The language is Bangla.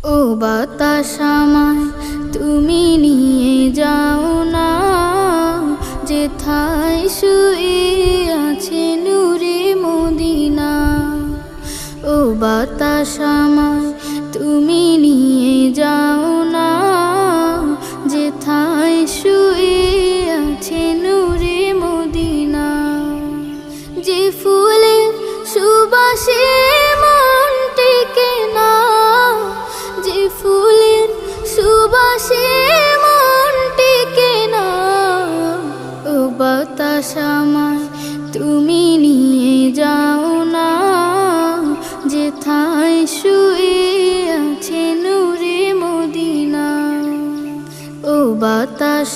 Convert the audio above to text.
ও বাতাস আমায় তুমি নিয়ে যাও না, যেথায় শুয়ে আছে নূরে মদিনা। ও বাতাস আমায় তুমি নিয়ে যাও না, যেথায় শুয়ে আছে নূরে মদিনা। যে ফুলের সুবাসে মন টেকে না, যে ফুলের সুবাসে মন টেকে না। ও বাতাস আমায় তুমি নিয়ে যাও না, যেথায় শুয়ে আছে নূরে মদিনা। ও বাতাস